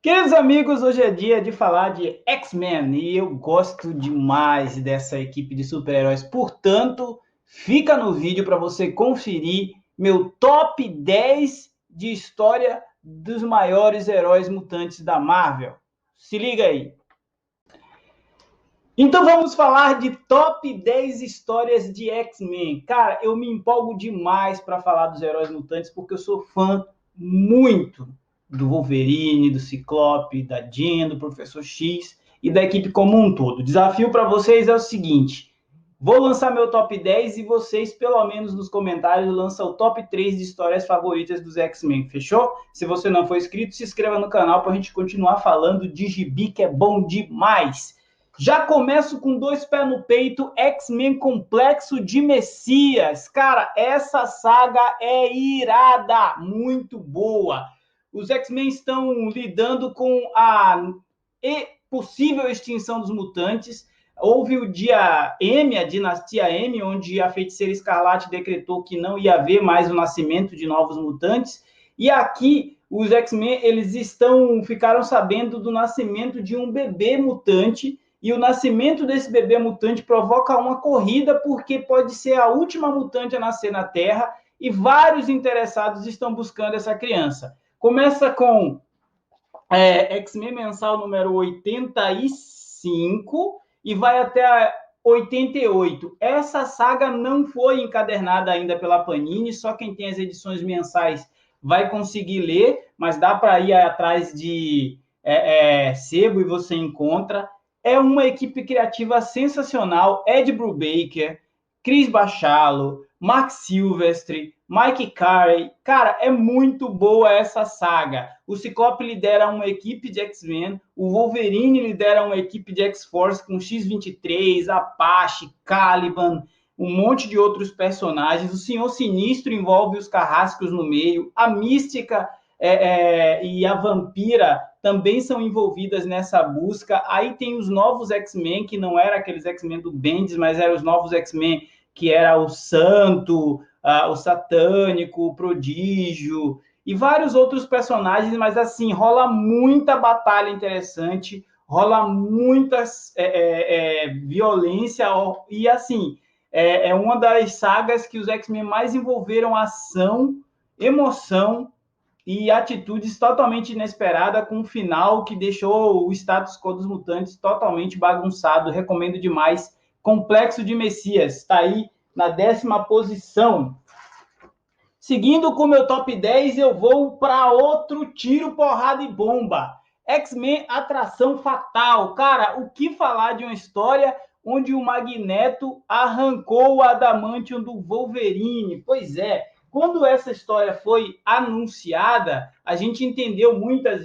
Queridos amigos, hoje é dia de falar de X-Men e eu gosto demais dessa equipe de super-heróis. Portanto, fica no vídeo para você conferir meu top 10 de história dos maiores heróis mutantes da Marvel. Se liga aí. Então vamos falar de top 10 histórias de X-Men. Cara, eu me empolgo demais para falar dos heróis mutantes porque eu sou fã muito do Wolverine, do Ciclope, da Jean, do Professor X e da equipe como um todo. O desafio para vocês é o seguinte: vou lançar meu top 10 e vocês, pelo menos nos comentários, lançam o top 3 de histórias favoritas dos X-Men, fechou? Se você não for inscrito, se inscreva no canal para a gente continuar falando de gibi, que é bom demais. Já começo com dois pés no peito, X-Men Complexo de Messias. Cara, essa saga é irada, muito boa. Os X-Men estão lidando com a possível extinção dos mutantes. Houve o dia M, a dinastia M, onde a Feiticeira Escarlate decretou que não ia haver mais o nascimento de novos mutantes. E aqui os X-Men ficaram sabendo do nascimento de um bebê mutante. E o nascimento desse bebê mutante provoca uma corrida, porque pode ser a última mutante a nascer na Terra, e vários interessados estão buscando essa criança. Começa com X-Men mensal número 85 e vai até a 88. Essa saga não foi encadernada ainda pela Panini, só quem tem as edições mensais vai conseguir ler, mas dá para ir atrás de sebo e você encontra. É uma equipe criativa sensacional. Ed Brubaker, Chris Bachalo, Mark Silvestre, Mike Carey. Cara, é muito boa essa saga. O Ciclope lidera uma equipe de X-Men, o Wolverine lidera uma equipe de X-Force com X-23, Apache, Caliban, um monte de outros personagens. O Senhor Sinistro envolve os Carrascos no meio. A Mística e a Vampira também são envolvidas nessa busca. Aí tem os novos X-Men, que não eram aqueles X-Men do Bendis, mas eram os novos X-Men, que era o Santo, o Satânico, o Prodígio, e vários outros personagens, mas assim, rola muita batalha interessante, rola muita violência, e assim, é uma das sagas que os X-Men mais envolveram ação, emoção e atitudes totalmente inesperadas, com um final que deixou o status quo dos mutantes totalmente bagunçado. Recomendo demais. Complexo de Messias, está aí na 10ª posição. Seguindo com o meu top 10, eu vou para outro tiro, porrada e bomba. X-Men Atração Fatal. Cara, o que falar de uma história onde o Magneto arrancou o adamantium do Wolverine? Pois é, quando essa história foi anunciada, a gente entendeu, muita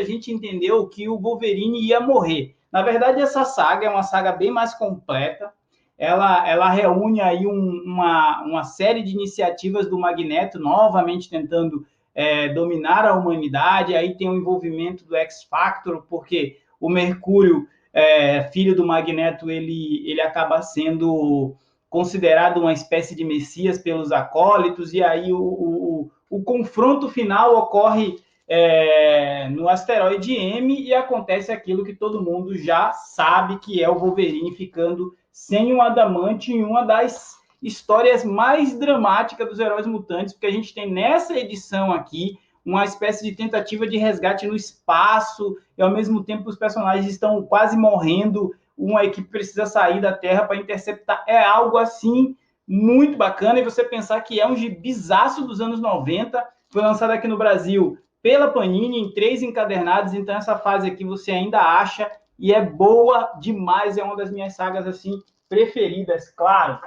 gente entendeu que o Wolverine ia morrer. Na verdade, essa saga é uma saga bem mais completa. Ela reúne aí uma série de iniciativas do Magneto, novamente tentando dominar a humanidade. Aí tem o envolvimento do X-Factor, porque o Mercúrio, filho do Magneto, ele acaba sendo considerado uma espécie de messias pelos acólitos, e aí o confronto final ocorre no asteroide M, e acontece aquilo que todo mundo já sabe, que é o Wolverine ficando sem um adamante em uma das histórias mais dramáticas dos heróis mutantes, porque a gente tem nessa edição aqui uma espécie de tentativa de resgate no espaço, e ao mesmo tempo os personagens estão quase morrendo, uma equipe precisa sair da Terra para interceptar. É algo assim muito bacana, e você pensar que é um gibizaço dos anos 90, foi lançado aqui no Brasil pela Panini em 3 encadernados, então essa fase aqui você ainda acha, e é boa demais, é uma das minhas sagas assim preferidas, claro.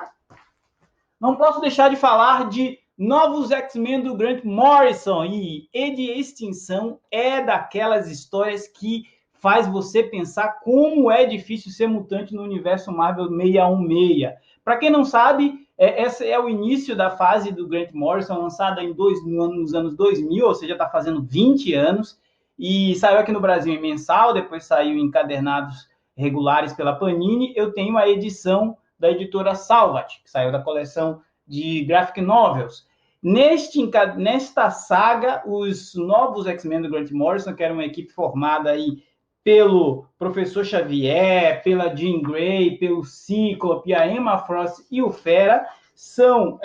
Não posso deixar de falar de Novos X-Men do Grant Morrison, e de Extinção é daquelas histórias que faz você pensar como é difícil ser mutante no universo Marvel 616. Para quem não sabe, esse é o início da fase do Grant Morrison, lançada nos anos 2000, ou seja, está fazendo 20 anos, e saiu aqui no Brasil em mensal, depois saiu em encadernados regulares pela Panini. Eu tenho a edição da editora Salvat, que saiu da coleção de graphic novels. Nesta saga, os novos X-Men do Grant Morrison, que era uma equipe formada aí pelo Professor Xavier, pela Jean Grey, pelo Cíclope, a Emma Frost e o Fera, são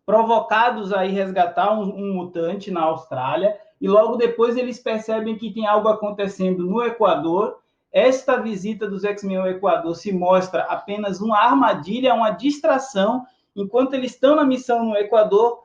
provocados a ir resgatar um mutante na Austrália, e logo depois eles percebem que tem algo acontecendo no Equador. Esta visita dos X-Men ao Equador se mostra apenas uma armadilha, uma distração. Enquanto eles estão na missão no Equador,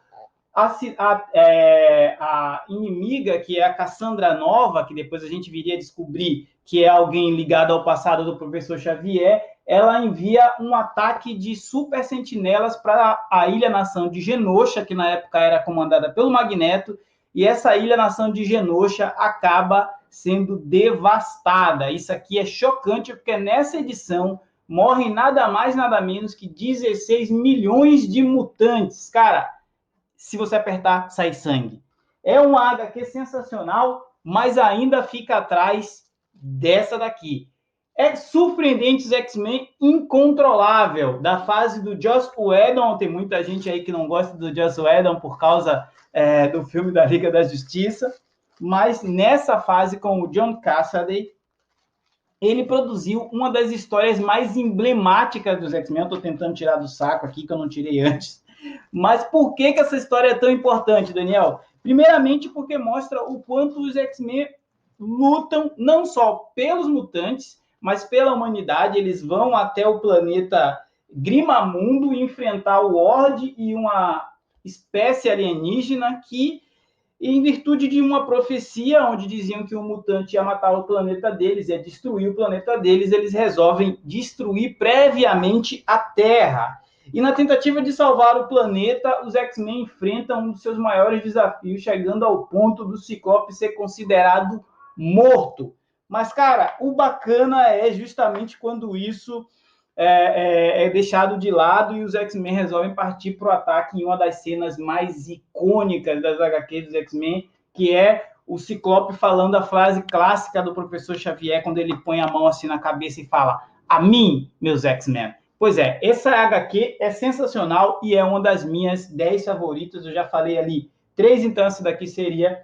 a inimiga, que é a Cassandra Nova, que depois a gente viria a descobrir que é alguém ligado ao passado do Professor Xavier, ela envia um ataque de super sentinelas para a ilha-nação de Genosha, que na época era comandada pelo Magneto, e essa ilha-nação de Genosha acaba sendo devastada. Isso aqui é chocante, porque nessa edição morrem nada mais, nada menos que 16 milhões de mutantes. Cara, se você apertar, sai sangue. É um HQ sensacional, mas ainda fica atrás dessa daqui. É Surpreendentes X-Men Incontrolável, da fase do Joss Whedon. Tem muita gente aí que não gosta do Joss Whedon por causa do filme da Liga da Justiça, mas nessa fase com o John Cassaday, ele produziu uma das histórias mais emblemáticas dos X-Men. Eu estou tentando tirar do saco aqui, que eu não tirei antes. Mas por que essa história é tão importante, Daniel? Primeiramente, porque mostra o quanto os X-Men lutam não só pelos mutantes, mas pela humanidade. Eles vão até o planeta Grimamundo enfrentar o Horde e uma espécie alienígena que, em virtude de uma profecia onde diziam que o mutante ia matar o planeta deles, ia destruir o planeta deles, eles resolvem destruir previamente a Terra. E na tentativa de salvar o planeta, os X-Men enfrentam um dos seus maiores desafios, chegando ao ponto do Ciclope ser considerado morto. Mas, cara, o bacana é justamente quando isso é deixado de lado e os X-Men resolvem partir para o ataque em uma das cenas mais icônicas das HQs dos X-Men, que é o Ciclope falando a frase clássica do Professor Xavier, quando ele põe a mão assim na cabeça e fala: "A mim, meus X-Men". Pois é, essa HQ é sensacional e é uma das minhas 10 favoritas. Eu já falei ali 3, então essa daqui seria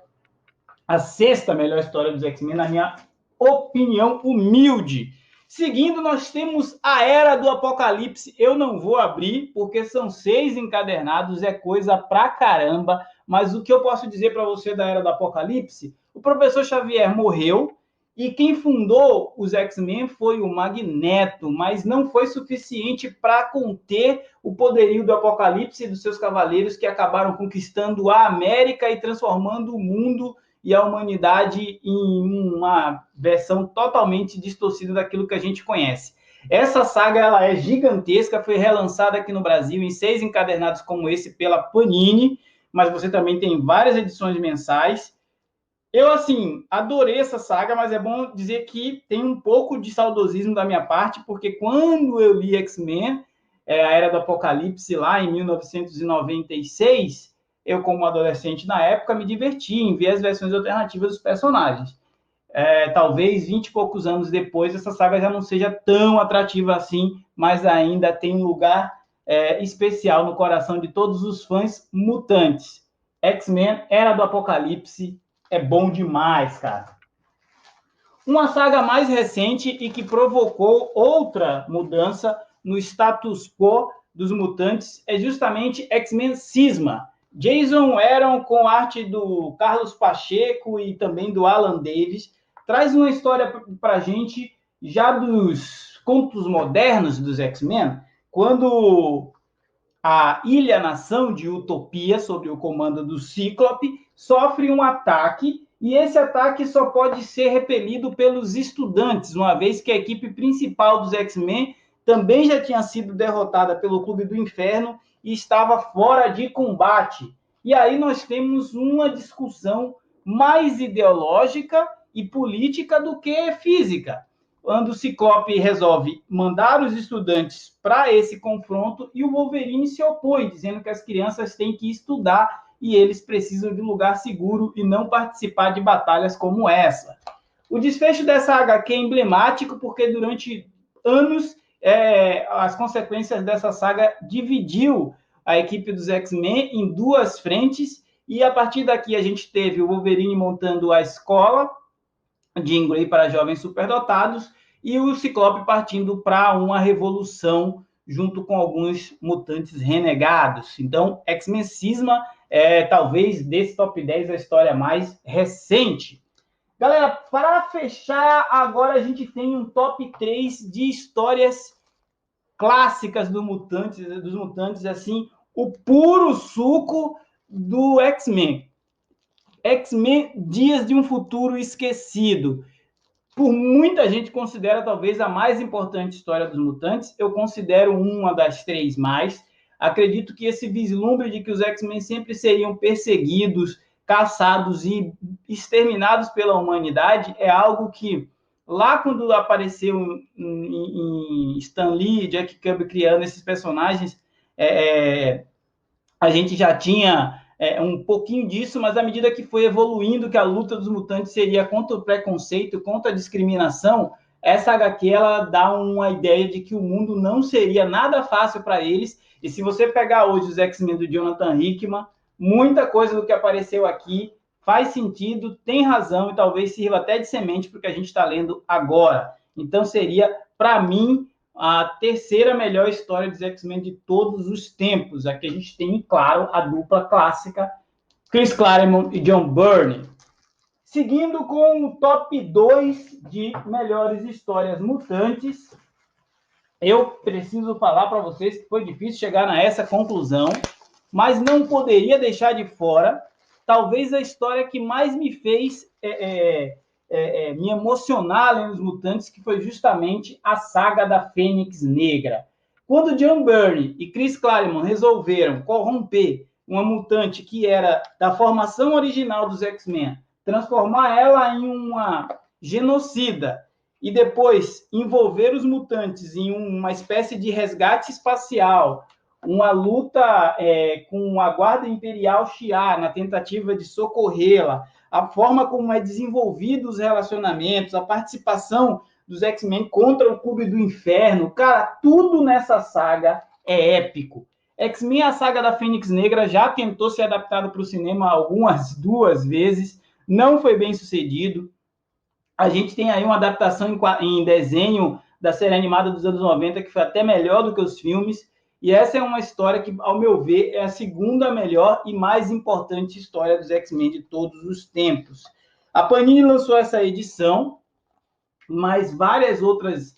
a 6ª melhor história dos X-Men, na minha opinião humilde. Seguindo, nós temos a Era do Apocalipse. Eu não vou abrir, porque são 6 encadernados, é coisa pra caramba. Mas o que eu posso dizer para você da Era do Apocalipse? O Professor Xavier morreu, e quem fundou os X-Men foi o Magneto, mas não foi suficiente para conter o poderio do Apocalipse e dos seus cavaleiros, que acabaram conquistando a América e transformando o mundo e a humanidade em uma versão totalmente distorcida daquilo que a gente conhece. Essa saga ela é gigantesca, foi relançada aqui no Brasil em 6 encadernados como esse pela Panini, mas você também tem várias edições mensais. Eu, assim, adorei essa saga, mas é bom dizer que tem um pouco de saudosismo da minha parte, porque quando eu li X-Men, a Era do Apocalipse, lá em 1996, eu, como adolescente na época, me diverti em ver as versões alternativas dos personagens. Talvez 20 e poucos anos depois, essa saga já não seja tão atrativa assim, mas ainda tem um lugar especial no coração de todos os fãs mutantes. X-Men, Era do Apocalipse, é bom demais, cara. Uma saga mais recente e que provocou outra mudança no status quo dos mutantes é justamente X-Men Cisma. Jason Aaron, com arte do Carlos Pacheco e também do Alan Davis, traz uma história para a gente já dos contos modernos dos X-Men, quando a ilha-nação de Utopia, sob o comando do Cíclope, sofre um ataque, e esse ataque só pode ser repelido pelos estudantes, uma vez que a equipe principal dos X-Men também já tinha sido derrotada pelo Clube do Inferno e estava fora de combate. E aí nós temos uma discussão mais ideológica e política do que física, quando o Ciclope resolve mandar os estudantes para esse confronto e o Wolverine se opõe, dizendo que as crianças têm que estudar e eles precisam de um lugar seguro e não participar de batalhas como essa. O desfecho dessa HQ é emblemático porque durante anos as consequências dessa saga dividiu a equipe dos X-Men em duas frentes, e a partir daqui a gente teve o Wolverine montando a escola Jean Grey para jovens superdotados, e o Ciclope partindo para uma revolução junto com alguns mutantes renegados. Então, X-Men Cisma é talvez desse top 10 a história mais recente. Galera, para fechar, agora a gente tem um top 3 de histórias clássicas dos mutantes, assim, o puro suco do X-Men. X-Men Dias de um Futuro Esquecido. Por muita gente considera talvez a mais importante história dos mutantes, eu considero uma das três mais. Acredito que esse vislumbre de que os X-Men sempre seriam perseguidos, caçados e exterminados pela humanidade é algo que, lá quando apareceu em Stan Lee e Jack Kirby criando esses personagens, a gente já tinha um pouquinho disso, mas à medida que foi evoluindo, que a luta dos mutantes seria contra o preconceito, contra a discriminação, essa HQ ela dá uma ideia de que o mundo não seria nada fácil para eles. E se você pegar hoje os X-Men do Jonathan Hickman, muita coisa do que apareceu aqui faz sentido, tem razão e talvez sirva até de semente para o que a gente está lendo agora. Então seria, para mim, a terceira melhor história dos X-Men de todos os tempos. Aqui a gente tem, claro, a dupla clássica Chris Claremont e John Byrne. Seguindo com o top 2 de melhores histórias mutantes, eu preciso falar para vocês que foi difícil chegar a essa conclusão, mas não poderia deixar de fora, talvez a história que mais me fez me emocionar além dos mutantes, que foi justamente a saga da Fênix Negra. Quando John Byrne e Chris Claremont resolveram corromper uma mutante que era da formação original dos X-Men, transformar ela em uma genocida e depois envolver os mutantes em uma espécie de resgate espacial, uma luta com a Guarda Imperial Shi'ar na tentativa de socorrê-la, a forma como é desenvolvido os relacionamentos, a participação dos X-Men contra o Clube do Inferno, cara, tudo nessa saga é épico. X-Men, a saga da Fênix Negra, já tentou ser adaptado para o cinema algumas 2 vezes, não foi bem sucedido. A gente tem aí uma adaptação em desenho da série animada dos anos 90, que foi até melhor do que os filmes, e essa é uma história que, ao meu ver, é a segunda melhor e mais importante história dos X-Men de todos os tempos. A Panini lançou essa edição, mas várias outras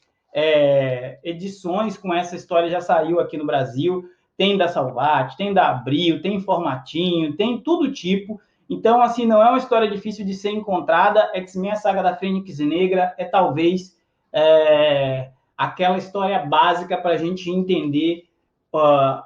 edições com essa história já saiu aqui no Brasil. Tem da Salvat, tem da Abril, tem formatinho, tem todo tipo. Então, assim, não é uma história difícil de ser encontrada. X-Men, a saga da Fênix Negra, é talvez aquela história básica para a gente entender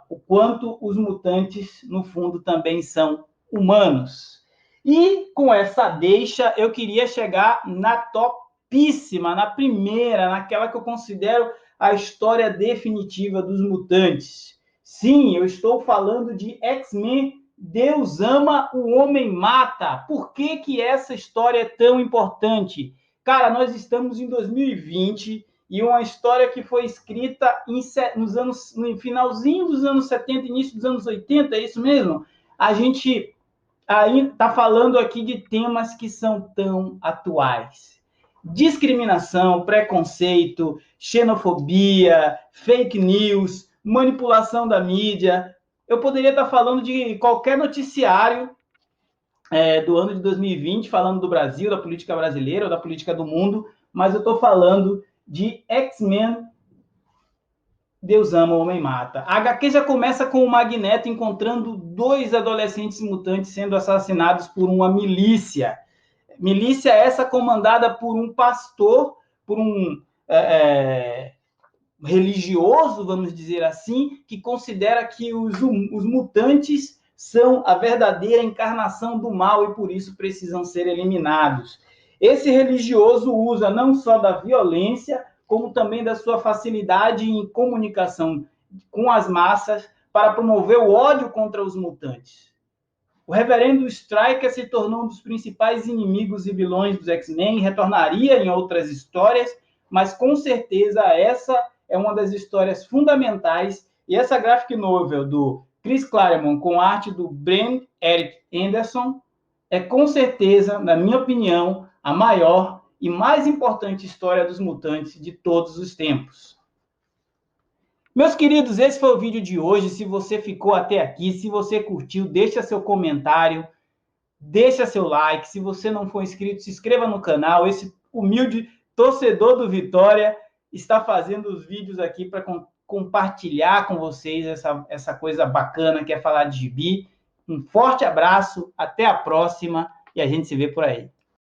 o quanto os mutantes, no fundo, também são humanos. E com essa deixa, eu queria chegar na topíssima, na primeira, naquela que eu considero a história definitiva dos mutantes. Sim, eu estou falando de X-Men Deus Ama, o Homem Mata. Por que que essa história é tão importante? Cara, nós estamos em 2020 e uma história que foi escrita no finalzinho dos anos 70, início dos anos 80, é isso mesmo? A gente está falando aqui de temas que são tão atuais. Discriminação, preconceito, xenofobia, fake news, manipulação da mídia. Eu poderia estar falando de qualquer noticiário do ano de 2020, falando do Brasil, da política brasileira ou da política do mundo, mas eu estou falando de X-Men Deus Ama, o Homem Mata. A HQ já começa com o Magneto encontrando 2 adolescentes mutantes sendo assassinados por uma milícia. Milícia essa comandada por um pastor, por um religioso, vamos dizer assim, que considera que os mutantes são a verdadeira encarnação do mal e por isso precisam ser eliminados. Esse religioso usa não só da violência, como também da sua facilidade em comunicação com as massas para promover o ódio contra os mutantes. O reverendo Stryker se tornou um dos principais inimigos e vilões dos X-Men e retornaria em outras histórias, mas com certeza essa é uma das histórias fundamentais, e essa graphic novel do Chris Claremont com arte do Brent Eric Anderson é com certeza, na minha opinião, a maior e mais importante história dos mutantes de todos os tempos. Meus queridos, esse foi o vídeo de hoje. Se você ficou até aqui, se você curtiu, deixa seu comentário, deixa seu like. Se você não for inscrito, se inscreva no canal. Esse humilde torcedor do Vitória está fazendo os vídeos aqui para compartilhar com vocês essa coisa bacana que é falar de gibi. Um forte abraço, até a próxima e a gente se vê por aí.